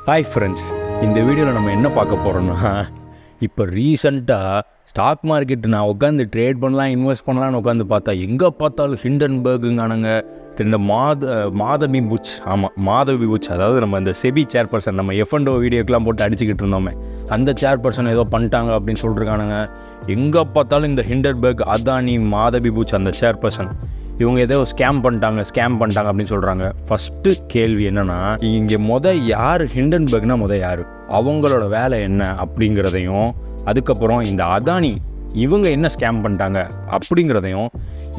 Hi friends, இந்த வீடியோவில் நம்ம என்ன பார்க்க போகிறோம்னா, இப்போ ரீசெண்டாக ஸ்டாக் மார்க்கெட் நான் உட்காந்து ட்ரேட் பண்ணலாம், இன்வெஸ்ட் பண்ணலான்னு உட்காந்து பார்த்தா எங்கே பார்த்தாலும் ஹிண்டன்பர்க்குங்கானுங்க. இந்த மாதவி புட்ச், ஆமாம் மாதவி புட்ச், அதாவது நம்ம இந்த செபி சேர்பர்சன், நம்ம F&O வீடியோக்கெலாம் போட்டு அடிச்சுக்கிட்டு இருந்தோமே, அந்த சேர்பர்சன் ஏதோ பண்ணிட்டாங்க அப்படின்னு சொல்லிருக்கானுங்க. எங்கே பார்த்தாலும் இந்த ஹிண்டன்பர்க், அதானி, மாதவி புட்ச், அந்த சேர்பர்சன் இவங்க ஏதோ ஸ்கேம் பண்ணிட்டாங்க அப்படின்னு சொல்கிறாங்க. ஃபஸ்ட்டு கேள்வி என்னென்னா, இங்கே யார் ஹிண்டன்பர்க்னா யார், அவங்களோட வேலை என்ன அப்படிங்கிறதையும், அதுக்கப்புறம் இந்த அதானி இவங்க என்ன ஸ்கேம் பண்ணிட்டாங்க அப்படிங்கிறதையும்,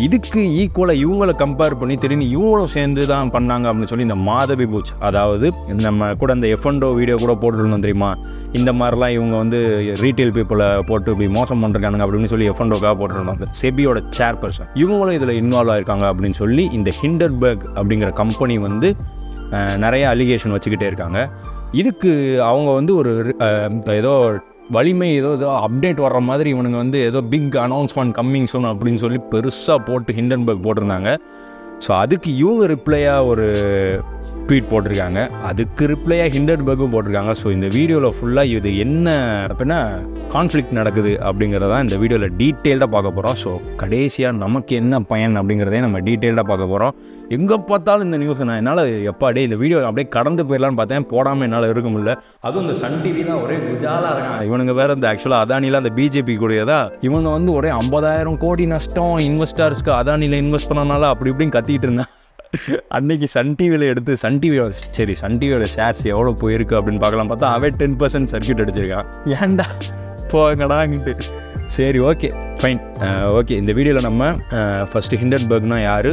இதுக்கு ஈக்குவலாக இவங்களை கம்பேர் பண்ணி திடீர்னு இவங்களும் சேர்ந்து தான் பண்ணாங்க அப்படின்னு சொல்லி இந்த மாதவி புட்ச், அதாவது நம்ம கூட இந்த F&O வீடியோ கூட போட்டுருந்தோம் தெரியுமா, இந்த மாதிரிலாம் இவங்க வந்து ரீட்டைல் பீப்புளை போட்டு இப்படி மோசம் பண்ணுறாங்க அப்படின்னு சொல்லி F&Oக்காக போட்டுருந்தோம். அந்த செபியோட சேர்பர்சன் இவங்களும் இதில் இன்வால்வ் ஆகிருக்காங்க அப்படின்னு சொல்லி இந்த ஹிண்டன்பர்க் அப்படிங்கிற கம்பெனி வந்து நிறைய அலிகேஷன் வச்சுக்கிட்டே இருக்காங்க. இதுக்கு அவங்க வந்து ஒரு ஏதோ வலிமை ஏதோ அப்டேட் வர்ற மாதிரி இவனுங்க வந்து ஏதோ பிக் அனௌன்ஸ்மெண்ட் கம்மிங் சூன் அப்படின்னு சொல்லி பெருசாக போட்டு ஹிண்டன்பர்க் போட்டிருந்தாங்க. ஸோ அதுக்கு இவங்க ரிப்ளையாக ஒரு ட்வீட் போட்டிருக்காங்க, அதுக்கு ரிப்ளையாக ஹிண்டன்பர்க்கும் போட்டிருக்காங்க. ஸோ இந்த வீடியோவில் ஃபுல்லாக இது என்ன அப்படின்னா கான்ஃப்ளிக்ட் நடக்குது அப்படிங்கிறதான் இந்த வீடியோவில் டீட்டெயில்டாக பார்க்க போகிறோம். ஸோ கடைசியாக நமக்கு என்ன பயன் அப்படிங்கிறதையும் நம்ம டீட்டெயில்டாக பார்க்க போகிறோம். எங்கே பார்த்தாலும் இந்த நியூஸ் நான் என்னால் எப்பாடே இந்த வீடியோ அப்படியே கடந்து போயிடலான்னு பார்த்தேன், போடாமல் என்னால் இருக்க முடியல. அதுவும் இந்த சன் டிவிலாம் ஒரே குஜாலாக இருக்காங்க. இவனுங்க வேறு இந்த ஆக்சுவலாக அதானியில் அந்த பிஜேபி கூடியதா இவங்க வந்து ஒரே 50,000 கோடி நஷ்டம் இன்வெஸ்டர்ஸ்க்கு அதானியில் இன்வெஸ்ட் பண்ணனால அப்படி இப்படின்னு கத்திக்கிட்டு இருந்தேன். அன்றைக்கி சன் டிவியில் எடுத்து சன் டிவியோட ஷேர்ஸ் எவ்வளோ போயிருக்கு அப்படின்னு பார்க்கலாம் பார்த்தா அவன் 10% சர்க்யூட் அடிச்சிருக்கான். ஏன்டா போங்கடாங்கிட்டு. சரி, ஓகே ஃபைன். ஓகே, இந்த வீடியோவில் நம்ம ஃபஸ்ட்டு ஹிண்டன்பர்க்னா யார்,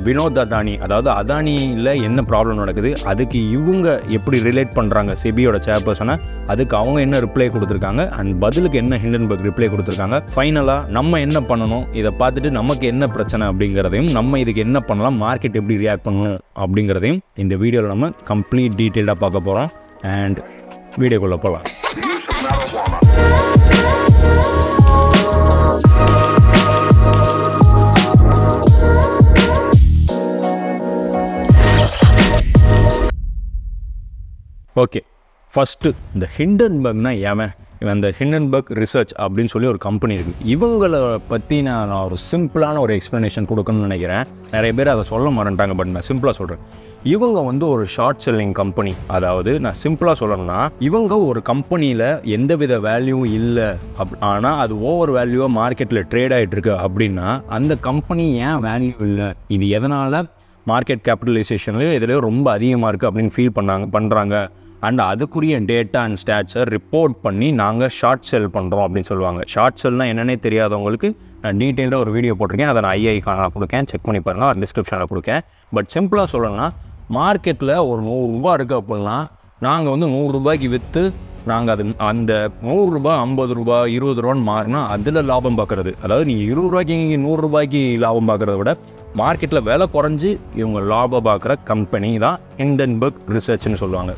வினோத் அதானி, அதாவது அதானியில் என்ன ப்ராப்ளம் நடக்குது, அதுக்கு இவங்க எப்படி ரிலேட் பண்ணுறாங்க செபியோட சேர்பர்சனை, அதுக்கு அவங்க என்ன ரிப்ளை கொடுத்துருக்காங்க, அண்ட் பதிலுக்கு என்ன ஹிண்டன்பர்க் ரிப்ளை கொடுத்துருக்காங்க, ஃபைனலாக நம்ம என்ன பண்ணணும், இதை பார்த்துட்டு நமக்கு என்ன பிரச்சனை அப்படிங்கிறதையும், நம்ம இதுக்கு என்ன பண்ணலாம், மார்க்கெட் எப்படி ரியாக்ட் பண்ணணும் அப்படிங்கிறதையும் இந்த வீடியோவில் நம்ம கம்ப்ளீட் டீட்டெயில்டாக பார்க்க போகிறோம். அண்ட் வீடியோக்குள்ளே போகலாம். ஓகே, ஃபஸ்ட்டு இந்த ஹிண்டன்பர்க்னா ஏன், இந்த ஹிண்டன்பர்க் ரிசர்ச் அப்படின்னு சொல்லி ஒரு கம்பெனி இருக்குது. இவங்களை பற்றி நான் ஒரு சிம்பிளான ஒரு எக்ஸ்ப்ளனேஷன் கொடுக்கணும்னு நினைக்கிறேன். நிறைய பேர் அதை சொல்ல மாட்டேன்ட்டாங்க, பட் நான் சிம்பிளாக சொல்கிறேன். இவங்க வந்து ஒரு ஷார்ட் செல்லிங் கம்பெனி. அதாவது நான் சிம்பிளாக சொல்லணும்னா, இவங்க ஒரு கம்பெனியில் எந்தவித வேல்யூவும் இல்லை ஆனால் அது ஓவர் வேல்யூவாக மார்க்கெட்டில் ட்ரேட் ஆகிட்டு இருக்கு அப்படின்னா, அந்த கம்பெனி ஏன் வேல்யூ இல்லை, இது எதனால் மார்க்கெட் கேபிட்டலைசேஷன்லேயோ இதுலேயோ ரொம்ப அதிகமாக இருக்குது அப்படின்னு ஃபீல் பண்ணுறாங்க. அண்ட் அதுக்குரிய டேட்டா அண்ட் ஸ்டாட்ஸை ரிப்போர்ட் பண்ணி நாங்கள் ஷார்ட் செல் பண்ணுறோம் அப்படின்னு சொல்லுவாங்க. ஷார்ட் செல்னால் என்னென்னே தெரியாதவங்களுக்கு நான் டீட்டெயில்டாக ஒரு வீடியோ போட்டிருக்கேன், அதை நான் ஐஐக்கான கொடுக்கேன், செக் பண்ணி பாருங்கள், டிஸ்கிரிப்ஷனில் கொடுக்கேன். பட் சிம்பிளாக சொல்லணும்னா, மார்க்கெட்டில் ஒரு 100 ரூபா இருக்குது அப்படின்னா நாங்கள் வந்து 100 ரூபாய்க்கு விற்று நாங்கள் அது அந்த 100 ரூபா 50 ரூபா 20 ரூபான்னு மாறினா அதில் லாபம் பார்க்குறது. அதாவது நீங்கள் 20 ரூபாய்க்கு 100 ரூபாய்க்கு லாபம் பார்க்குறத விட மார்க்கெட்டில் விலை குறைஞ்சி இவங்க லாபம் பார்க்குற கம்பெனி தான் ஹிண்டன்பர்க் ரிசர்ச்னு சொல்லுவாங்க.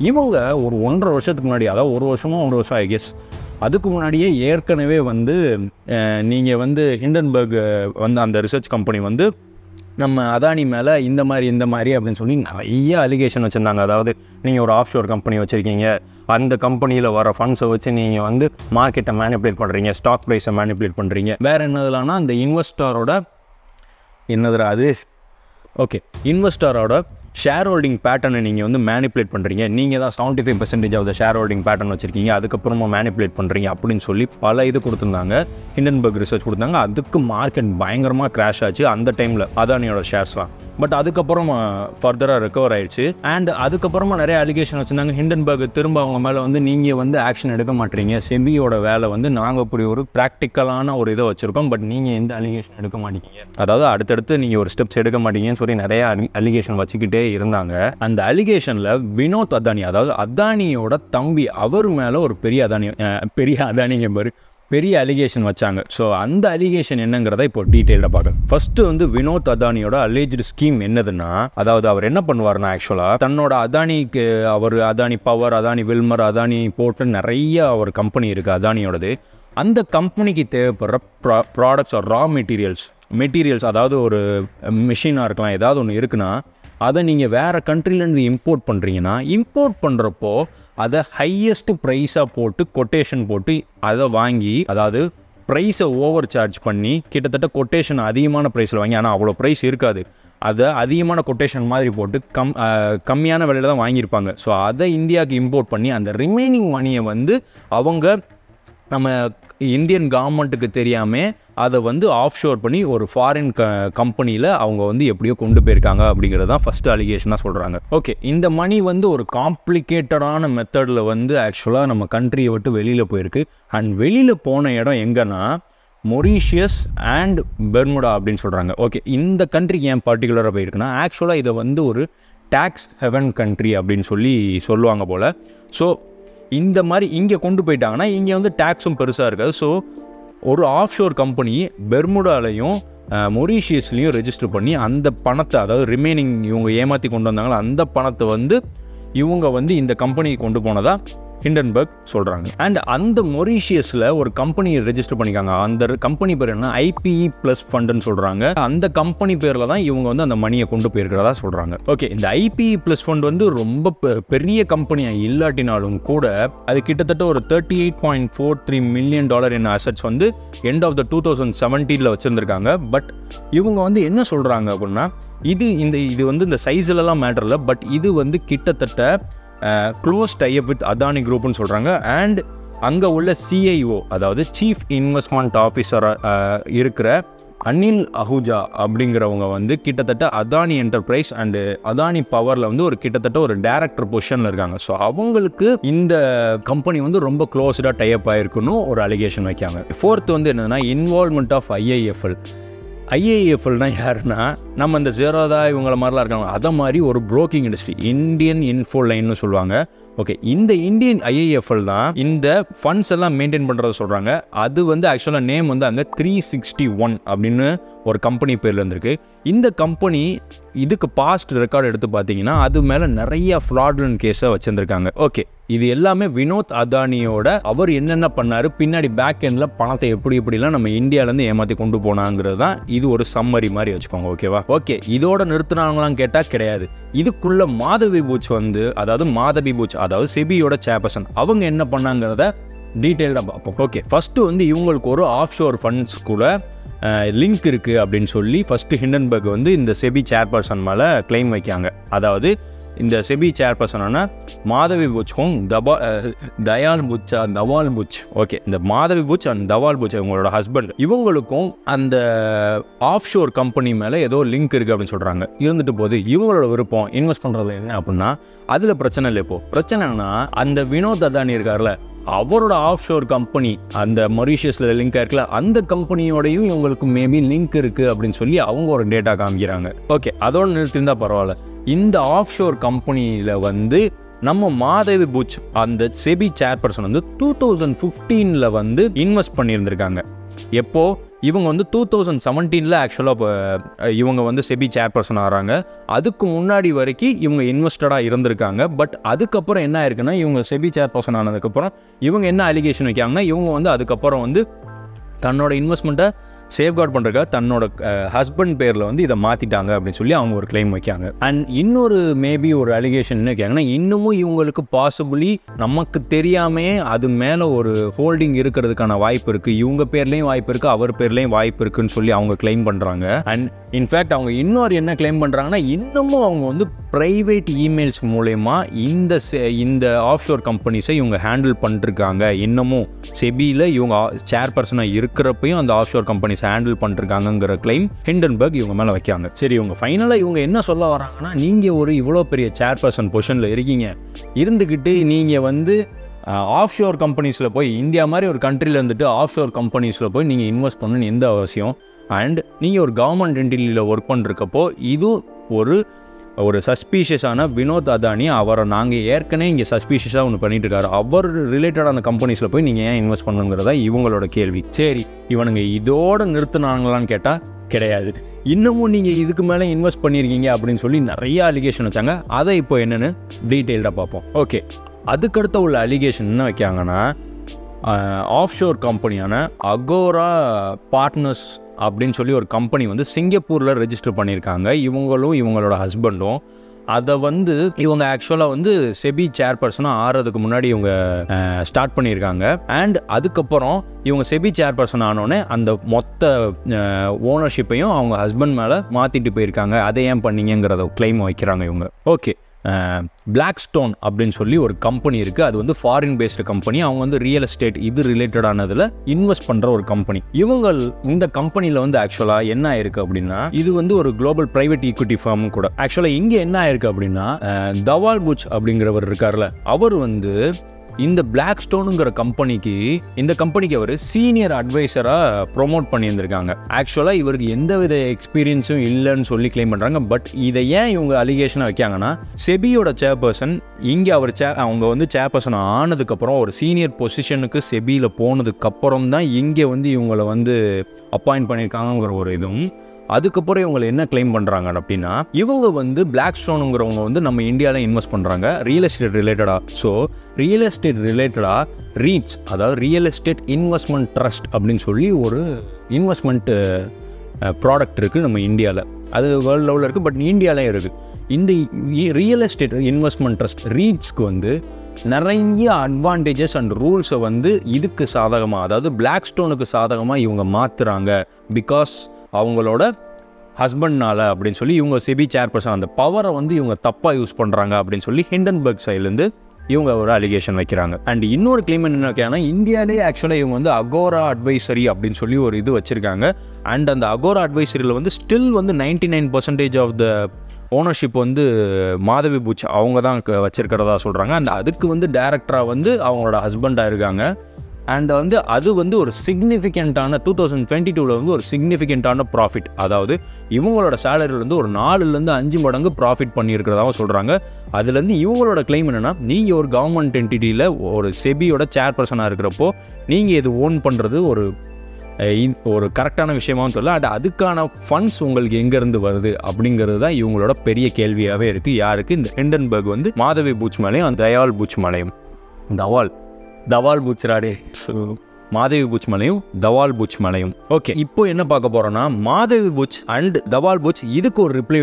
இவங்க ஒரு 1.5 வருஷத்துக்கு முன்னாடி, அதாவது 1 வருஷம் ஐ கெஸ், அதுக்கு முன்னாடியே ஏற்கனவே வந்து நீங்கள் வந்து ஹிண்டன்பர்க் வந்து அந்த ரிசர்ச் கம்பெனி வந்து நம்ம அதானி மேலே இந்த மாதிரி அப்படின்னு சொல்லி நிறைய அலிகேஷன் வச்சுருந்தாங்க. அதாவது நீங்கள் ஒரு ஆஃப் ஷோர் கம்பெனி வச்சுருக்கீங்க, அந்த கம்பெனியில் வர ஃபண்ட்ஸை வச்சு நீங்கள் வந்து மார்க்கெட்டை மேனிப்புலேட் பண்ணுறீங்க, ஸ்டாக் ப்ரைஸை மேனிப்புலேட் பண்ணுறீங்க. வேறு என்னதுலான்னா அந்த இன்வெஸ்டரோட இன்வெஸ்டரோட ஷேர் ஹோல்டிங் பேட்டர்னை நீங்கள் வந்து மேனிப்புலேட் பண்ணுறீங்க. நீங்கள் தான் 75% of the share holding pattern வச்சுருக்கீங்க, அதுக்கப்புறமா மேனிப்புலேட் பண்ணுறீங்க அப்படின்னு சொல்லி பல இது கொடுத்துருந்தாங்க. ஹிண்டன்பர்க் ரிசர்ச் கொடுத்தாங்க. அதுக்கு மார்க்கெட் பயங்கரமாக கிராஷ் ஆச்சு அந்த டைமில் அதானியோட ஷேர்ஸ்லாம். பட் அதுக்கப்புறம் ஃபர்தராக ரெக்கவர் ஆயிடுச்சு. அண்ட் அதுக்கப்புறமா நிறைய அலிகேஷன் வச்சுருந்தாங்க. ஹிண்டன்பர்க் திரும்ப அவங்க மேலே வந்து நீங்கள் வந்து ஆக்ஷன் எடுக்க மாட்டீங்க, செபியோட வேலை வந்து நாங்கள் இப்படி ஒரு ப்ராக்டிக்கலான ஒரு இதை வச்சுருக்கோம், பட் நீங்கள் எந்த அலிகேஷன் எடுக்க மாட்டீங்க, அதாவது அடுத்தடுத்து நீங்கள் ஒரு ஸ்டெப்ஸ் எடுக்க மாட்டீங்கன்னு சொல்லி நிறைய அலிகேஷன் வச்சுக்கிட்டே இருந்தாங்க. அந்த அலிகேஷனில் வினோத் அதானி, அதாவது அதானியோட தம்பி, அவர் மேலே ஒரு பெரிய அலிகேஷன் வச்சாங்க. ஸோ அந்த அலிகேஷன் என்னங்கிறத இப்போ டீட்டெயில்டாக பார்க்கலாம். ஃபர்ஸ்ட்டு வந்து வினோத் அதானியோட அலிஜ்டு ஸ்கீம் என்னதுன்னா, அதாவது அவர் என்ன பண்ணுவார்னா, ஆக்சுவலாக தன்னோட அதானிக்கு அவர் அதானி பவர், அதானி வில்மர், அதானி போட்டு நிறைய ஒரு கம்பெனி இருக்குது அதானியோடது. அந்த கம்பெனிக்கு தேவைப்படுற ப்ராடக்ட்ஸ் ஆர் ரா மெட்டீரியல்ஸ், அதாவது ஒரு மிஷினாக இருக்கலாம், ஏதாவது ஒன்று இருக்குன்னா அதை நீங்கள் வேறு கண்ட்ரிலேருந்து இம்போர்ட் பண்ணுறீங்கன்னா இம்போர்ட் பண்ணுறப்போ அதை ஹையஸ்ட் ப்ரைஸாக போட்டு கொட்டேஷன் போட்டு அதை வாங்கி, அதாவது ப்ரைஸை ஓவர் சார்ஜ் பண்ணி கிட்டத்தட்ட கொட்டேஷன் அதிகமான ப்ரைஸில் வாங்கி, ஆனால் அவ்வளோ ப்ரைஸ் இருக்காது, அதை அதிகமான கொட்டேஷன் மாதிரி போட்டு கம்மியான விலையில் தான் வாங்கியிருப்பாங்க. ஸோ அதை இந்தியாவுக்கு இம்போர்ட் பண்ணி அந்த ரிமைனிங் மணியை வந்து அவங்க நம்ம இந்தியன் கவர்மெண்ட்டுக்கு தெரியாமல் அதை வந்து ஆஃப் ஷோர் பண்ணி ஒரு ஃபாரின் கம்பெனியில் அவங்க வந்து எப்படியோ கொண்டு போயிருக்காங்க அப்படிங்கிறது தான் ஃபஸ்ட்டு அலிகேஷனாக சொல்கிறாங்க. ஓகே, இந்த மணி வந்து ஒரு காம்ப்ளிகேட்டடான மெத்தடில் வந்து ஆக்சுவலாக நம்ம கண்ட்ரியை விட்டு வெளியில் போயிருக்கு. அண்ட் வெளியில் போன இடம் எங்கன்னா மொரீஷியஸ் அண்ட் பெர்முடா அப்படின்னு சொல்கிறாங்க. ஓகே, இந்த கண்ட்ரிக்கு ஏன் பர்டிகுலராக போயிருக்குன்னா ஆக்சுவலாக இதை வந்து ஒரு டேக்ஸ் ஹெவன் கண்ட்ரி அப்படின்னு சொல்லுவாங்க போல். ஸோ இந்த மாதிரி இங்கே கொண்டு போயிட்டாங்கன்னா இங்கே வந்து டேக்ஸும் பெருசாக இருக்காது. ஸோ ஒரு ஆஃப் ஷோர் கம்பெனி பெர்முடாலையும் மொரீஷியஸ்லேயும் ரெஜிஸ்டர் பண்ணி அந்த பணத்தை, அதாவது ரிமைனிங் இவங்க ஏமாற்றி கொண்டு வந்தாங்களோ அந்த பணத்தை வந்து இவங்க வந்து இந்த கம்பெனிக்கு கொண்டு போனதாக ஹிண்டன்பர்க் சொல்கிறாங்க. அண்ட் அந்த மொரீஷியஸில் ஒரு கம்பெனி ரெஜிஸ்டர் பண்ணிக்காங்க. அந்த கம்பெனி பேர் என்ன, ஐபிஇ ப்ளஸ் ஃபண்டுன்னு சொல்கிறாங்க. அந்த கம்பெனி பேரில் தான் இவங்க வந்து அந்த மணியை கொண்டு போயிருக்கிறதா சொல்கிறாங்க. ஓகே, இந்த ஐபிஇ ப்ளஸ் ஃபண்ட் வந்து ரொம்ப பெரிய கம்பெனியாக இல்லாட்டினாலும் கூட அது கிட்டத்தட்ட ஒரு $38.43 மில்லியன் இன் அசட்ஸ் வந்து எண்ட் ஆஃப் த 2017 வச்சுருந்துருக்காங்க. பட் இவங்க வந்து என்ன சொல்கிறாங்க அப்படின்னா இது வந்து இந்த சைஸ்லலாம் மேட்டர் இல்லை, பட் இது வந்து கிட்டத்தட்ட க்ளோஸ் டைப் வித் அதானி குரூப்னு சொல்கிறாங்க. அண்ட் அங்கே உள்ள சிஐஓ, அதாவது சீஃப் இன்வெஸ்ட்மெண்ட் ஆஃபீஸராக இருக்கிற அனில் அஹூஜா அப்படிங்கிறவங்க வந்து கிட்டத்தட்ட அதானி என்டர்பிரைஸ் அண்டு அதானி பவரில் வந்து கிட்டத்தட்ட ஒரு டைரக்டர் பொசிஷனில் இருக்காங்க. ஸோ அவங்களுக்கு இந்த கம்பெனி வந்து ரொம்ப க்ளோஸ்டாக டைப் ஆகிருக்குன்னு ஒரு அலிகேஷன் வைக்காங்க. ஃபோர்த் வந்து என்னென்னா இன்வால்மெண்ட் ஆஃப் ஐஐஎஃப்எல். ஐஐஎஃப்எல்னால் யாருன்னா நம்ம இந்த ஜெரோதா இவங்கள மாதிரிலாம் இருக்காங்க, அதை மாதிரி ஒரு ப்ரோக்கிங் இண்டஸ்ட்ரி, இந்தியன் இன்ஃபோ லைன்னு சொல்லுவாங்க. ஓகே, இந்த இந்தியன் ஐஐஎஃப்எல் தான் இந்த ஃபண்ட்ஸ் எல்லாம் மெயின்டைன் பண்ணுறத சொல்கிறாங்க. அது வந்து ஆக்சுவலாக நேம் வந்து அங்கே 361 அப்படின்னு ஒரு கம்பெனி பேரில் இருந்திருக்கு. இந்த கம்பெனி இதுக்கு பாஸ்ட் ரெக்கார்டு எடுத்து பார்த்தீங்கன்னா அது மேலே நிறைய ஃப்ராட்லன் கேஸை வச்சுருந்துருக்காங்க. ஓகே, இது எல்லாமே வினோத் அதானியோட அவர் என்னென்ன பண்ணார், பின்னாடி பேக் எண்டில் பணத்தை எப்படிலாம் நம்ம இந்தியாவிலேருந்து ஏமாற்றி கொண்டு போனாங்கிறது தான் இது ஒரு சம்மரி மாதிரி வச்சுக்கோங்க. ஓகேவா? ஓகே, இதோட நிறுத்தினாங்களான்னு கேட்டால் கிடையாது. இதுக்குள்ள மாதவி பூச் வந்து, அதாவது செபியோட சேர்பர்சன், அவங்க என்ன பண்ணாங்கிறத டீட்டெயில்டாக பார்ப்போம். ஓகே, ஃபஸ்ட்டு வந்து இவங்களுக்கு ஒரு ஆஃப் ஷோர் ஃபண்ட்ஸ் கூட லிங்க் இருக்குது அப்படின்னு சொல்லி ஃபஸ்ட்டு ஹிண்டன்பர்க் வந்து இந்த செபி சேர்பர்சன் மேலே கிளைம் வைக்காங்க. அதாவது இந்த செபி சேர்பர்சனான மாதவி பூச்சுக்கும் தவால் புச். ஓகே, இந்த மாதவி புச் அண்ட் தவால் புச் இவங்களோட ஹஸ்பண்ட், இவங்களுக்கும் அந்த ஆஃப் ஷோர் கம்பெனி மேலே ஏதோ லிங்க் இருக்குது அப்படின்னு சொல்கிறாங்க. இருந்துட்டு போது இவங்களோட விருப்பம் இன்வெஸ்ட் பண்ணுறது என்ன அப்படின்னா அதில் பிரச்சனை இல்லை. இப்போது பிரச்சனைனா அந்த வினோத் அதானி இருக்கார்ல, அவரோட ஆஃப் ஷோர் கம்பெனி அந்த மொரீஷியஸில் லிங்க் இருக்குல்ல, அந்த கம்பெனியோடையும் இவங்களுக்கு மேபி லிங்க் இருக்குது அப்படின்னு சொல்லி அவங்க ஒரு டேட்டா காமிக்கிறாங்க. ஓகே, அதோடு நிறுத்திருந்தா பரவாயில்ல. இந்த ஆஃப் ஷோர் கம்பெனியில் வந்து நம்ம மாதவி புச் அந்த செபி சேர்பர்சன் வந்து 2015 வந்து இன்வெஸ்ட் பண்ணியிருந்திருக்காங்க. எப்போ இவங்க வந்து 2017 ஆக்சுவலாக இப்போ இவங்க வந்து செபி சேர்பர்சன் ஆகிறாங்க. அதுக்கு முன்னாடி வரைக்கும் இவங்க இன்வெஸ்டடாக இருந்திருக்காங்க. பட் அதுக்கப்புறம் என்ன ஆயிருக்குன்னா இவங்க செபி சேர்பர்சன் ஆனதுக்கப்புறம் இவங்க என்ன அலிகேஷன் வைக்காங்கன்னா இவங்க வந்து அதுக்கப்புறம் வந்து தன்னோட இன்வெஸ்ட்மெண்ட்டை சேஃப்கார்ட் பண்ணுறதுக்காக தன்னோட ஹஸ்பண்ட் பேரில் வந்து இதை மாற்றிட்டாங்க அப்படின்னு சொல்லி அவங்க ஒரு கிளைம் வைக்காங்க. அண்ட் இன்னொரு மேபி ஒரு அலிகேஷன் என்ன வைக்காங்கன்னா இன்னமும் இவங்களுக்கு பாசிபிளி நமக்கு தெரியாமே அது மேலே ஒரு ஹோல்டிங் இருக்கிறதுக்கான வாய்ப்பு இருக்குது, இவங்க பேர்லேயும் வாய்ப்பு இருக்குது, அவர் பேர்லேயும் வாய்ப்பு இருக்குன்னு சொல்லி அவங்க கிளைம் பண்ணுறாங்க. அண்ட் இன்ஃபேக்ட் அவங்க இன்னொரு என்ன கிளைம் பண்ணுறாங்கன்னா இன்னமும் அவங்க வந்து ப்ரைவேட் இமெயில்ஸ் மூலயமா இந்த ஆஃப் ஷோர் கம்பெனிஸை இவங்க ஹேண்டில் பண்ணிருக்காங்க. இன்னமும் செபியில் இவங்க சேர்பர்சனாக இருக்கிறப்பையும் அந்த ஆஃப் ஷோர் கம்பெனிஸ் ஹேண்டில் பண்ணிருக்காங்கிற கிளைம் ஹிண்டன்பர்க் இவங்க மேலே வைக்காங்க. சரி, இவங்க ஃபைனலாக இவங்க என்ன சொல்ல வராங்கன்னா நீங்கள் ஒரு இவ்வளோ பெரிய சேர்பர்சன் பொசிஷனில் இருக்கீங்க, இருந்துக்கிட்டு நீங்கள் வந்து ஆஃப் ஷோர் கம்பெனிஸில் போய் இந்தியா மாதிரி ஒரு கண்ட்ரியில் இருந்துட்டு ஆஃப் ஷோர் கம்பெனிஸில் போய் நீங்கள் இன்வெஸ்ட் பண்ணணும்னு எந்த அவசியம்? அண்ட் நீங்கள் ஒரு கவர்மெண்ட் என்டிட்டியில் ஒர்க் பண்ணுறக்கப்போ இது ஒரு சஸ்பீஷியஸான வினோத் அதானி, அவரை நாங்கள் ஏற்கனவே இங்கே சஸ்பீஷியஸாக ஒன்று பண்ணிட்டு இருக்காரு, அவர் ரிலேட்டடான கம்பெனிஸில் போய் நீங்கள் ஏன் இன்வெஸ்ட் பண்ணுங்கிறதா இவங்களோட கேள்வி. சரி, இவனுங்க இதோடு நிறுத்தினாங்களான்னு கேட்டால் கிடையாது, இன்னமும் நீங்கள் இதுக்கு மேலே இன்வெஸ்ட் பண்ணியிருக்கீங்க அப்படின்னு சொல்லி நிறைய அலிகேஷன் வச்சாங்க. அதை இப்போ என்னென்னு டீட்டெயில்டாக பார்ப்போம். ஓகே, அதுக்கடுத்த உள்ள அலிகேஷன் என்ன வைக்காங்கன்னா ஆஃப் ஷோர் கம்பெனியான அகோரா பார்ட்னர்ஸ் அப்படின்னு சொல்லி ஒரு கம்பெனி வந்து சிங்கப்பூரில் ரெஜிஸ்டர் பண்ணியிருக்காங்க. இவங்களும் இவங்களோட ஹஸ்பண்டும் அதை வந்து இவங்க ஆக்சுவலாக வந்து செபி சேர்பர்சனாக ஆறதுக்கு முன்னாடி இவங்க ஸ்டார்ட் பண்ணியிருக்காங்க. அண்ட் அதுக்கப்புறம் இவங்க செபி சேர்பர்சன் ஆனோடனே அந்த மொத்த ஓனர்ஷிப்பையும் அவங்க ஹஸ்பண்ட் மேலே மாற்றிட்டு போயிருக்காங்க. அதை ஏன் பண்ணீங்கிறத கிளைம் வைக்கிறாங்க இவங்க. ஓகே, பிளாக்ஸ்டோன் அப்படின்னு சொல்லி ஒரு கம்பெனி இருக்குது. அது வந்து ஃபாரின் பேஸ்டு கம்பெனி. அவங்க வந்து ரியல் எஸ்டேட் இது ரிலேட்டடானதில் இன்வெஸ்ட் பண்ணுற ஒரு கம்பெனி. இந்த கம்பெனியில் வந்து ஆக்சுவலாக என்ன ஆயிருக்கு அப்படின்னா, இது வந்து ஒரு குளோபல் பிரைவேட் ஈக்விட்டி ஃபார்ம் கூட. ஆக்சுவலாக இங்கே என்ன ஆயிருக்கு அப்படின்னா, தவால் புச் அப்படிங்கிறவர் இருக்கார்ல, அவர் வந்து இந்த பிளாக்ஸ்டோனுங்கிற கம்பெனிக்கு அவர் சீனியர் அட்வைசராக ப்ரொமோட் பண்ணியிருந்திருக்காங்க. ஆக்சுவலாக இவருக்கு எந்தவித எக்ஸ்பீரியன்ஸும் இல்லைன்னு சொல்லி கிளைம் பண்ணுறாங்க. பட் இதை ஏன் இவங்க அலிகேஷனாக வைக்காங்கன்னா, செபியோட சேர்பர்சன் இங்கே அவங்க வந்து சேர்பர்சன் ஆனதுக்கப்புறம் ஒரு சீனியர் பொசிஷனுக்கு செபியில் போனதுக்கப்புறம் தான் இங்கே வந்து இவங்களை வந்து அப்பாயிண்ட் பண்ணியிருக்காங்கிற ஒரு இதுவும். அதுக்கப்புறம் இவங்க என்ன கிளைம் பண்ணுறாங்க அப்படின்னா, இவங்க வந்து பிளாக்ஸ்டோனுங்கிறவங்க வந்து நம்ம இந்தியாவில் இன்வெஸ்ட் பண்ணுறாங்க ரியல் எஸ்டேட் ரிலேட்டடாக. ஸோ ரியல் எஸ்டேட் ரிலேட்டடாக ரீட்ஸ், அதாவது ரியல் எஸ்டேட் இன்வெஸ்ட்மெண்ட் ட்ரஸ்ட் அப்படின்னு சொல்லி ஒரு இன்வெஸ்ட்மெண்ட் ப்ராடக்ட் இருக்குது நம்ம இந்தியாவில். அது வேர்ல்டு லெவலில் இருக்குது, பட் இந்தியாவிலையும் இருக்குது. இந்த ரியல் எஸ்டேட் இன்வெஸ்ட்மெண்ட் ட்ரஸ்ட் ரீட்ஸ்க்கு வந்து நிறைய அட்வான்டேஜஸ் அண்ட் ரூல்ஸை வந்து இதுக்கு சாதகமாக, அதாவது பிளாக்ஸ்டோனுக்கு சாதகமாக இவங்க மாற்றுறாங்க. பிகாஸ் அவங்களோட ஹஸ்பண்ட்னால அப்படின்னு சொல்லி இவங்க செபி சேர்பர்சன் அந்த பவரை வந்து இவங்க தப்பாக யூஸ் பண்ணுறாங்க அப்படின்னு சொல்லி ஹிண்டன்பர்க் சைட்லேருந்து இவங்க ஒரு அலிகேஷன் வைக்கிறாங்க. அண்ட் இன்னொரு கிளைம் என்ன கேட்டால், இந்தியாவிலே ஆக்சுவலாக இவங்க வந்து அகோரா அட்வைசரி அப்படின்னு சொல்லி ஒரு இது வச்சுருக்காங்க. அண்ட் அந்த அகோரா அட்வைசரியில் வந்து ஸ்டில் வந்து 99% ஆஃப் த ஓனர்ஷிப் வந்து மாதவி புச் அவங்க தான் வச்சுருக்கிறதா சொல்கிறாங்க. அண்ட் அதுக்கு வந்து டைரக்டராக வந்து அவங்களோட ஹஸ்பண்டாக இருக்காங்க. அண்ட் வந்து அது வந்து ஒரு சிக்னிஃபிகண்ட்டான 2022 வந்து ஒரு சிக்னிஃபிகண்ட்டான ப்ராஃபிட், அதாவது இவங்களோட சேலரியிலேருந்து ஒரு 4-5 மடங்கு ப்ராஃபிட் பண்ணியிருக்கிறதாகவும் சொல்கிறாங்க. அதுலேருந்து இவங்களோட கிளைம் என்னென்னா, நீங்கள் ஒரு கவர்மெண்ட் என்டிட்டியில் ஒரு செபியோட சேர்பர்சனாக இருக்கிறப்போ நீங்கள் இது ஓன் பண்ணுறது ஒரு கரெக்டான விஷயமாகவும் தெரியல. அதுக்கான ஃபண்ட்ஸ் உங்களுக்கு எங்கேருந்து வருது அப்படிங்கிறது தான் இவங்களோட பெரிய கேள்வியாகவே இருக்குது. யாருக்கு? இந்த ஹிண்டன்பர்க் வந்து மாதவி புச் மேலேயும் தயால் புச் மேலேயும். தவால் புச் ராடே, மாதவி புச் மலையும் தவால் புச் மலையும். ஓகே, இப்போ என்ன பார்க்க போகிறோன்னா, மாதவி புச் அண்ட் தவால் புச் இதுக்கு ஒரு ரிப்ளை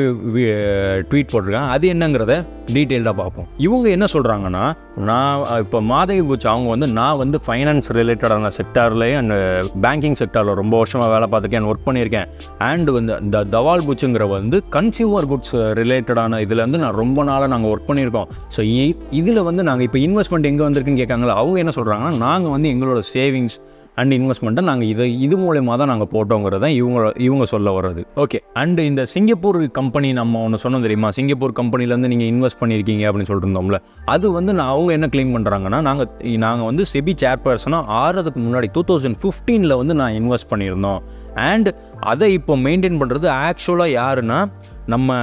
ட்வீட் போட்டிருக்காங்க. அது என்னங்கிறத டீட்டெயில்டாக பார்ப்போம். இவங்க என்ன சொல்கிறாங்கன்னா, இப்போ மாதவி புச் அவங்க வந்து நான் வந்து ஃபைனான்ஸ் ரிலேட்டடான செக்டார்லேயே அண்ட் பேங்கிங் செக்டாரில் ரொம்ப வருஷமாக வேலை பார்த்துருக்கேன், ஒர்க் பண்ணியிருக்கேன். அண்ட் வந்து இந்த தவால் புச்சுங்கிற வந்து கன்சியூமர் குட்ஸ் ரிலேட்டடான இதில் வந்து நான் ரொம்ப நாளாக நாங்கள் ஒர்க் பண்ணியிருக்கோம். ஸோ இதில் வந்து நாங்கள் இப்போ இன்வெஸ்ட்மெண்ட் எங்கே வந்திருக்குன்னு கேட்காங்களா, அவங்க என்ன சொல்கிறாங்கன்னா, நாங்கள் வந்து எங்களோட சேவிங்ஸ் அண்ட் இன்வெஸ்ட்மெண்ட்டை நாங்கள் இது மூலயமா தான் நாங்கள் போட்டோங்கிறது தான் இவங்க சொல்ல வர்றது. ஓகே, அண்டு இந்த சிங்கப்பூர் கம்பெனி நம்ம ஒன்று சொன்னோம் தெரியுமா, சிங்கப்பூர் கம்பெனிலேருந்து நீங்கள் இன்வெஸ்ட் பண்ணியிருக்கீங்க அப்படின்னு சொல்லிட்டு இருந்தோம்ல, அது வந்து அவங்க என்ன கிளைம் பண்ணுறாங்கன்னா, நாங்கள் வந்து செபி சேர்பர்சனாக ஆறதுக்கு முன்னாடி 2015 வந்து நான் இன்வெஸ்ட் பண்ணியிருந்தோம். அண்ட் அதை இப்போ மெயின்டைன் பண்ணுறது ஆக்சுவலாக யாருன்னா, நம்ம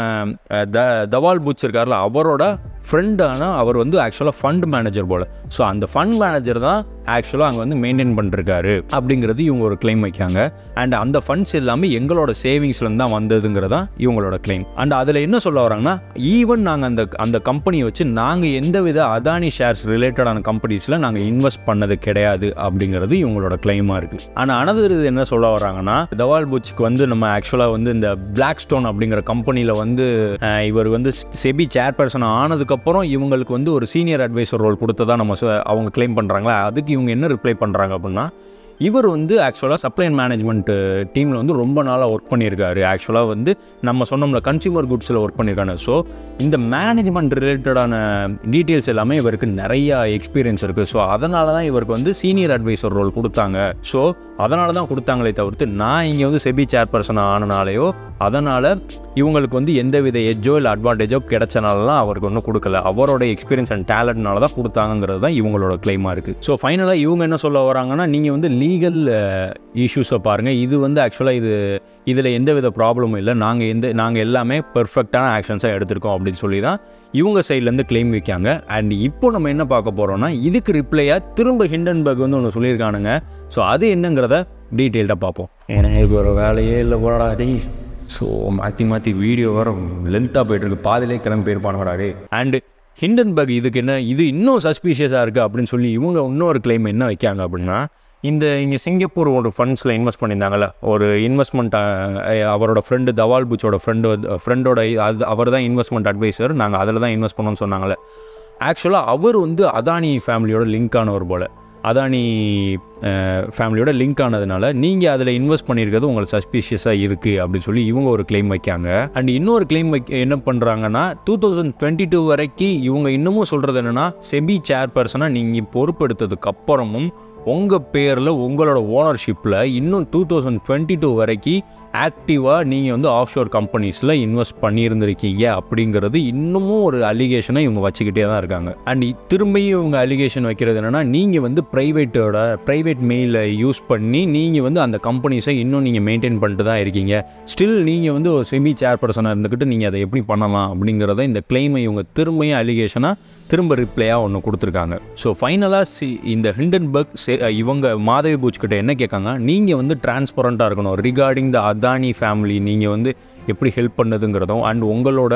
தவால் புச் இருக்கார்ல, அவரோட ஃப்ரெண்டான அவர் வந்து ஆக்சுவலாக ஃபண்ட் மேனேஜர் போல். ஸோ அந்த ஃபண்ட் மேனேஜர் தான் ஆக்சுவலாக அங்கே வந்து மெயின்டைன் பண்ணிருக்காரு அப்படிங்கிறது இவங்க ஒரு கிளைம் வைக்காங்க. அண்ட் அந்த ஃபண்ட்ஸ் எல்லாமே எங்களோட சேவிங்ஸ்லேருந்து தான் வந்ததுங்கிறதா இவங்களோட கிளைம். அண்ட் அதில் என்ன சொல்ல வராங்கன்னா, ஈவன் நாங்கள் அந்த கம்பெனியை வச்சு நாங்கள் எந்தவித அதானி ஷேர்ஸ் ரிலேட்டடான கம்பெனிஸில் நாங்கள் இன்வெஸ்ட் பண்ணது கிடையாது அப்படிங்கிறது இவங்களோட கிளைமாக இருக்குது. ஆனால் அனதர் இது என்ன சொல்ல வராங்கன்னா, தவால் புச்சுக்கு வந்து நம்ம ஆக்சுவலாக வந்து இந்த பிளாக்ஸ்டோன் அப்படிங்கிற கம்பெனியில் வந்து இவர் வந்து செபி சேர்பர்சன் ஆனதுக்கப்புறம் இவங்களுக்கு வந்து ஒரு சீனியர் அட்வைசர் ரோல் கொடுத்ததா அவங்க கிளைம் பண்ணுறாங்களா. அதுக்கு இவங்க என்ன ரிப்ளை பண்ணுறாங்க அப்படின்னா, இவர் வந்து ஆக்சுவலாக சப்ளை அண்ட் மேனேஜ்மெண்ட் டீமில் வந்து ரொம்ப நாளாக ஒர்க் பண்ணியிருக்காரு. ஆக்சுவலாக வந்து நம்ம சொன்னோம்ல கன்சியூமர் குட்ஸில் ஒர்க் பண்ணியிருக்காங்க. ஸோ இந்த மேனேஜ்மெண்ட் ரிலேட்டடான டீட்டெயில்ஸ் எல்லாமே இவருக்கு நிறையா எக்ஸ்பீரியன்ஸ் இருக்குது. ஸோ அதனால தான் இவருக்கு வந்து சீனியர் அட்வைசர் ரோல் கொடுத்தாங்க. ஸோ அதனால தான் கொடுத்தாங்களே தவிர்த்து நான் இங்கே வந்து செபி சேர்பர்சன் ஆனனாலேயோ அதனால் இவங்களுக்கு வந்து எந்தவித எஜ்ஜோ இல்லை அட்வான்டேஜோ கிடைச்சனாலலாம் அவருக்கு ஒன்றும் கொடுக்கல. அவரோட எக்ஸ்பீரியன்ஸ் அண்ட் டேலண்ட்னால தான் கொடுத்தாங்கிறது தான் இவங்களோட கிளைமாக இருக்குது. ஸோ ஃபைனலாக இவங்க என்ன சொல்ல வராங்கன்னா, நீங்கள் வந்து லீகல் இஷ்யூஸை பாருங்கள், இது வந்து ஆக்சுவலாக இதில் எந்தவித ப்ராப்ளமும் இல்லை, நாங்கள் எல்லாமே பெர்ஃபெக்டான ஆக்ஷன்ஸாக எடுத்திருக்கோம் அப்படின்னு சொல்லி தான் இவங்க சைட்லேருந்து கிளைம் வைக்காங்க. அண்ட் இப்போ நம்ம என்ன பார்க்க போகிறோம்னா, இதுக்கு ரிப்ளையாக திரும்ப ஹிண்டன்பர்க் வந்து ஒன்று சொல்லியிருக்கானுங்க. ஸோ அது என்னங்கிறத டீட்டெயில்டாக பார்ப்போம். ஏன்னா இப்போ ஒரு வேலையே இல்லை போடா டே. ஸோ மாற்றி வீடியோ வர லென்த்தாக போய்ட்டுருக்கு, பாதிலே கிளம்பி போயிருப்பானுங்கடா டே. அண்டு ஹிண்டன்பர்க் இதுக்கு என்ன இது இன்னும் சஸ்பீஷியஸாக இருக்குது அப்படின்னு சொல்லி இவங்க இன்னொரு கிளைம் என்ன வைக்காங்க அப்படின்னா, இங்கே சிங்கப்பூர் ஒரு ஃபண்ட்ஸில் இன்வெஸ்ட் பண்ணியிருந்தாங்கல்ல, ஒரு இன்வெஸ்ட்மெண்ட் அவரோட ஃப்ரெண்டு தவால் புச்சோட ஃப்ரெண்டோட அவர் தான் இன்வெஸ்ட்மெண்ட் அட்வைசர், நாங்கள் அதில் தான் இன்வெஸ்ட் பண்ணோம்னு சொன்னாங்களே. ஆக்சுவலாக அவர் வந்து அதானி ஃபேமிலியோட லிங்க் ஆனவர் போல். அதானி ஃபேமிலியோட லிங்க் ஆனதுனால நீங்கள் அதில் இன்வெஸ்ட் பண்ணியிருக்கிறது உங்களுக்கு சஸ்பீஷியஸாக இருக்குது அப்படின்னு சொல்லி இவங்க ஒரு கிளைம் வைக்காங்க. அண்ட் இன்னொரு கிளைம் என்ன பண்ணுறாங்கன்னா, 2022 வரைக்கும் இவங்க இன்னமும் சொல்கிறது என்னென்னா, செபி சேர்பர்சனாக நீங்கள் பொறுப்பெடுத்ததுக்கு அப்புறமும் உங்கள் பேரில் உங்களோட ஓனர்ஷிப்பில் இன்னும் 2022 வரைக்கும் ஆக்டிவாக நீங்கள் வந்து ஆஃப்ஷோர் கம்பெனிஸில் இன்வெஸ்ட் பண்ணியிருந்திருக்கீங்க அப்படிங்கிறது இன்னமும் ஒரு அலிகேஷனை இவங்க வச்சுக்கிட்டே தான் இருக்காங்க. அண்ட் திரும்பியும் இவங்க அலிகேஷன் வைக்கிறது என்னென்னா, நீங்கள் வந்து ப்ரைவேட் மெயிலை யூஸ் பண்ணி நீங்கள் வந்து அந்த கம்பெனிஸை இன்னும் நீங்கள் மெயின்டைன் பண்ணிட்டு தான் இருக்கீங்க. ஸ்டில் நீங்கள் வந்து ஒரு செபி சேர்பர்சனாக இருந்துக்கிட்டு நீங்கள் அதை எப்படி பண்ணலாம் அப்படிங்கிறத இந்த கிளைமை இவங்க திரும்பியும் அலிகேஷனாக திரும்ப ரிப்ளையாக ஒன்று கொடுத்துருக்காங்க. ஸோ ஃபைனலாக இந்த ஹிண்டன்பர்க் இவங்க மாதவி பூச் கிட்ட என்ன கேட்காங்க, நீங்கள் வந்து டிரான்ஸ்பரண்ட்டாக இருக்கணும் ரிகார்டிங் த அதானி ஃபேமிலி, நீங்கள் வந்து எப்படி ஹெல்ப் பண்ணுதுங்கிறதும் அண்ட் உங்களோட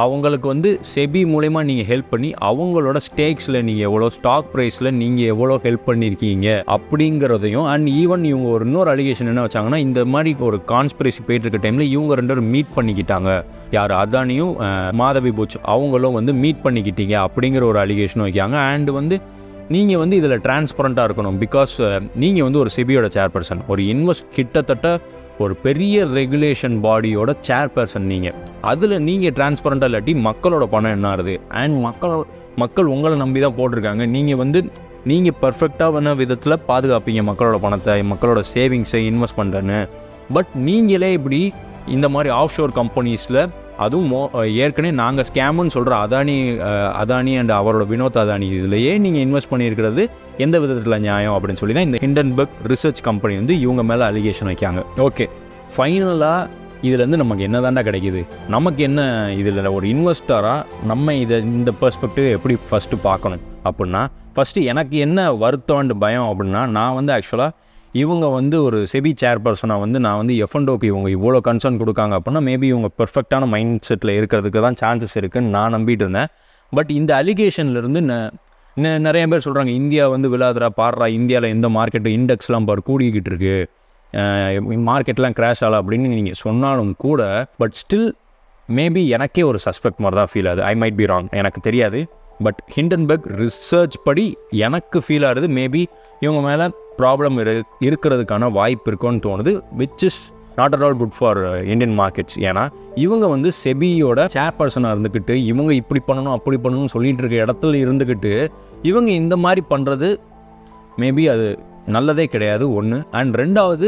அவங்களுக்கு வந்து செபி மூலமா நீங்கள் ஹெல்ப் பண்ணி அவங்களோட ஸ்டேக்ஸில் நீங்கள் எவ்வளோ ஸ்டாக் ப்ரைஸில் நீங்கள் எவ்வளோ ஹெல்ப் பண்ணியிருக்கீங்க அப்படிங்கிறதையும். அண்ட் ஈவன் இவங்க ஒரு இன்னொரு அலிகேஷன் என்ன வச்சாங்கன்னா, இந்த மாதிரி ஒரு கான்ஸ்பிரசி போயிட்டு இருக்க டைமில் இவங்க 2 பேரும் மீட் பண்ணிக்கிட்டாங்க, யார் அதானியும் மாதவி பூச் அவங்களும் வந்து மீட் பண்ணிக்கிட்டீங்க அப்படிங்கிற ஒரு அலிகேஷனும் வைக்காங்க. அண்ட் வந்து நீங்கள் வந்து இதில் டிரான்ஸ்பரண்ட்டாக இருக்கணும், பிகாஸ் நீங்கள் வந்து ஒரு செபியோட சேர்பர்சன், ஒரு கிட்டத்தட்ட ஒரு பெரிய ரெகுலேஷன் பாடியோட சேர்பர்சன் நீங்கள். அதில் நீங்கள் டிரான்ஸ்பரண்ட்டாக இல்லாட்டி மக்களோட பணம் என்ன ஆகுது? அண்ட் மக்கள் உங்களை நம்பி தான் போட்டிருக்காங்க. நீங்கள் பர்ஃபெக்டான விதத்தில் பாதுகாப்பீங்க மக்களோட பணத்தை, மக்களோட சேவிங்ஸை, இன்வெஸ்ட்மெண்ட்டுன்னு. பட் நீங்களே இப்படி இந்த மாதிரி ஆஃப் ஷோர் கம்பெனிஸில், அதுவும் ஏற்கனவே நாங்கள் ஸ்கேமுன்னு சொல்கிற அதானி அண்ட் அவரோட வினோத் அதானி இதுலையே நீங்கள் இன்வெஸ்ட் பண்ணியிருக்கிறது எந்த விதத்தில் நியாயம் அப்படின்னு சொல்லி தான் இந்த ஹிண்டன்பர்க் ரிசர்ச் கம்பெனி வந்து இவங்க மேலே அலிகேஷன் வைக்காங்க. ஓகே, ஃபைனலாக இதுலேருந்து நமக்கு என்ன தாண்டா கிடைக்கிது? நமக்கு என்ன இதில் ஒரு இன்வெஸ்டராக நம்ம இந்த பெர்ஸ்பெக்டிவ் எப்படி ஃபஸ்ட்டு பார்க்கணும் அப்படின்னா, ஃபஸ்ட்டு எனக்கு என்ன வருத்தம் அண்ட் பயம் அப்படின்னா, நான் வந்து ஆக்சுவலாக இவங்க வந்து ஒரு செபி சேர்பர்சனாக வந்து நான் வந்து F&Oக்கு இவங்க இவ்வளோ கன்சர்ன் கொடுக்காங்க அப்படின்னா மேபி இவங்க பெர்ஃபெக்டான மைண்ட் செட்டில் இருக்கிறதுக்கு தான் சான்சஸ் இருக்குதுன்னு நான் நம்பிட்டு இருந்தேன். பட் இந்த அலிகேஷன்லேருந்து நிறைய பேர் சொல்கிறாங்க, இந்தியா வந்து விழாதுரா பாடுறா, இந்தியாவில் எந்த மார்க்கெட்டு இண்டெக்ஸ்லாம் கூடிக்கிட்டு இருக்கு, மார்க்கெட்லாம் கிராஷ் ஆகலாம் அப்படின்னு நீங்கள் சொன்னாலும் கூட, பட் ஸ்டில் மேபி எனக்கே ஒரு சஸ்பெக்ட் மாதிரி தான் ஃபீல் ஆகுது. ஐ மைட் பி ராங், எனக்கு தெரியாது. பட் ஹிண்டன்பர்க் ரிசர்ச் படி எனக்கு ஃபீல் ஆகுது மேபி இவங்க மேலே ப்ராப்ளம் இருக்கிறதுக்கான வாய்ப்பு இருக்குன்னு தோணுது, which is not at all good for Indian markets. ஏன்னா இவங்க வந்து செபியோட சேர்பர்சனாக இருந்துக்கிட்டு இவங்க இப்படி பண்ணணும் அப்படி பண்ணணும்னு சொல்லிட்டு இருக்க இடத்துல இருந்துக்கிட்டு இவங்க இந்த மாதிரி பண்ணுறது மேபி அது நல்லதே கிடையாது, ஒன்று. அண்ட் ரெண்டாவது,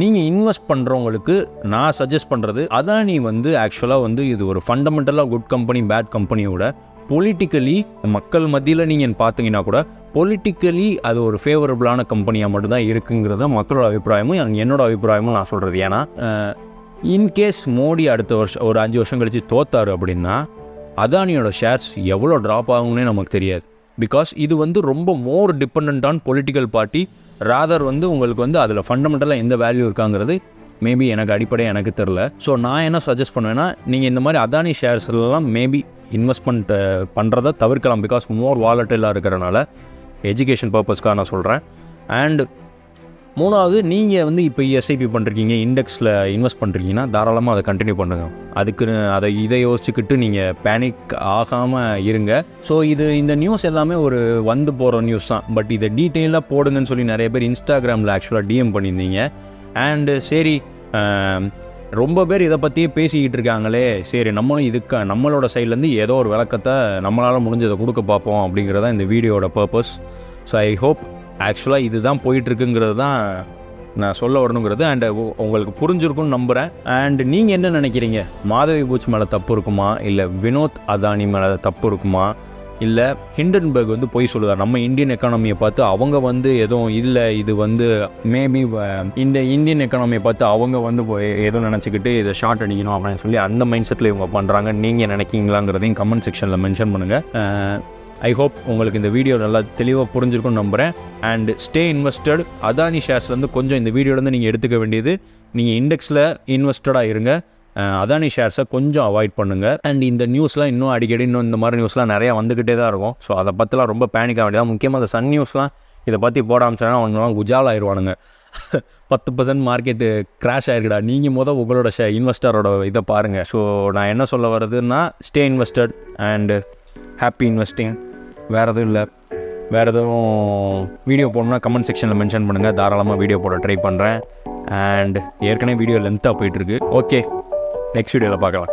நீங்கள் இன்வெஸ்ட் பண்ணுறவங்களுக்கு நான் சஜஸ்ட் பண்ணுறது, அதானி வந்து ஆக்சுவலாக வந்து இது ஒரு ஃபண்டமெண்டலாக குட் கம்பெனி பேட் கம்பெனியோட பொலிட்டிக்கலி மக்கள் மத்தியில் நீங்கள் பார்த்தீங்கன்னா கூட பொலிட்டிக்கலி அது ஒரு ஃபேவரபுளான கம்பெனியாக மட்டும்தான் இருக்குங்கிறத மக்களோட அபிப்பிராயமும் என்னோட அபிப்பிராயமும் நான் சொல்கிறது. ஏன்னா இன்கேஸ் மோடி அடுத்த வருஷம் ஒரு 5 வருஷம் கழித்து தோத்தார் அப்படின்னா அதானியோட ஷேர்ஸ் எவ்வளோ ட்ராப் ஆகும்னே நமக்கு தெரியாது. பிகாஸ் இது வந்து ரொம்ப more depend on political party rather வந்து உங்களுக்கு வந்து அதில் ஃபண்டமெண்டலாக எந்த வேல்யூ இருக்காங்கிறது மேபி எனக்கு தெரில. ஸோ நான் என்ன சஜஸ்ட் பண்ணுவேன்னா, நீங்கள் இந்த மாதிரி அதானி ஷேர்ஸ்லாம் மேபி இன்வெஸ்ட்மெண்ட் பண்ணுறதை தவிர்க்கலாம், பிகாஸ் மோர் வாலட்டிலாக இருக்கிறனால. எஜுகேஷன் பர்பஸ்க்காக நான் சொல்கிறேன். அண்ட் மூணாவது, நீங்கள் வந்து இப்போ எஸ்ஐபி பண்ணுறீங்க, இண்டெக்ஸில் இன்வெஸ்ட் பண்ணுறீங்கன்னா தாராளமாக அதை கண்டினியூ பண்ணுங்கள். இதை யோசிச்சுக்கிட்டு நீங்கள் பேனிக் ஆகாமல் இருங்க. ஸோ இந்த நியூஸ் எல்லாமே ஒரு வந்து போகிற நியூஸ் தான், பட் இதை டீட்டெயிலாக போடுங்கன்னு சொல்லி நிறைய பேர் இன்ஸ்டாகிராமில் ஆக்சுவலாக டிஎம் பண்ணியிருந்தீங்க. அண்டு சரி, ரொம்ப பேர் இதை பற்றியே பேசிக்கிட்டு இருக்காங்களே, சரி நம்மளும் நம்மளோட சைட்லேருந்து ஏதோ ஒரு விளக்கத்தை நம்மளால் முடிஞ்சதை கொடுக்க பார்ப்போம் அப்படிங்கிறத இந்த வீடியோட பர்பஸ். ஸோ ஐ ஹோப் ஆக்சுவலாக இதுதான் போயிட்டுருக்குங்கிறது தான் நான் சொல்ல வரணுங்கிறது. அண்டு உங்களுக்கு புரிஞ்சிருக்குன்னு நம்புகிறேன். அண்டு நீங்கள் என்ன நினைக்கிறீங்க? மாதவி பூச் மேலே தப்பு இருக்குமா, இல்லை வினோத் அதானி மேலே தப்பு இருக்குமா, இல்லை ஹிண்டன்பர்க் வந்து போய் சொல்லுதா? நம்ம இந்தியன் எக்கானமியை பார்த்து அவங்க வந்து எதுவும் இல்லை, இது வந்து மேபி இந்த இந்தியன் எக்கானமியை பார்த்து அவங்க வந்து எதுவும் நினச்சிக்கிட்டு இதை ஷார்ட் அடிக்கணும் அப்படின்னு சொல்லி அந்த மைண்ட் செட்டில் இவங்க பண்ணுறாங்க. நீங்கள் நினைக்கிங்களாங்கிறதையும் கமெண்ட் செக்ஷனில் மென்ஷன் பண்ணுங்கள். ஐ ஹோப் உங்களுக்கு இந்த வீடியோ நல்லா தெளிவாக புரிஞ்சிருக்குன்னு நம்புகிறேன். And stay invested. அதானி ஷேர்ஸ்லேருந்து கொஞ்சம் இந்த வீடியோலேருந்து நீங்கள் எடுத்துக்க வேண்டியது, நீங்கள் இண்டெக்ஸில் இன்வெஸ்டடாக இருங்க. அதானி ஷேர்ஸை கொஞ்சம் அவாய்ட் பண்ணுங்கள். அண்ட் இந்த நியூஸ்லாம் இன்னும் அடிக்கடி இந்த மாதிரி நியூஸ்லாம் நிறையா வந்துக்கிட்டே தான் இருக்கும். ஸோ அதை பற்றிலாம் ரொம்ப பேனிக் ஆக வேண்டியதான். முக்கியமாக அந்த சன் நியூஸ்லாம் இதை பற்றி போட ஆரம்பிச்சோன்னா அவங்களாம் குஜால் ஆயிடுவானுங்க. 10% மார்க்கெட்டு கிராஷ் ஆகிருக்குடா, நீங்கள் உங்களோட இன்வெஸ்டரோட இதை பாருங்கள். ஸோ நான் என்ன சொல்ல வருதுன்னா, stay invested and happy investing. வேறு எதுவும் இல்லை. வேறு எதுவும் வீடியோ போடணுன்னா கமெண்ட் செக்ஷனில் மென்ஷன் பண்ணுங்கள். தாராளமாக வீடியோ போட ட்ரை பண்ணுறேன். அண்ட் ஏற்கனவே வீடியோ லென்த்தாக போயிட்டுருக்கு. ஓகே, நெக்ஸ்ட் வீடியோவில் பார்க்கலாம்.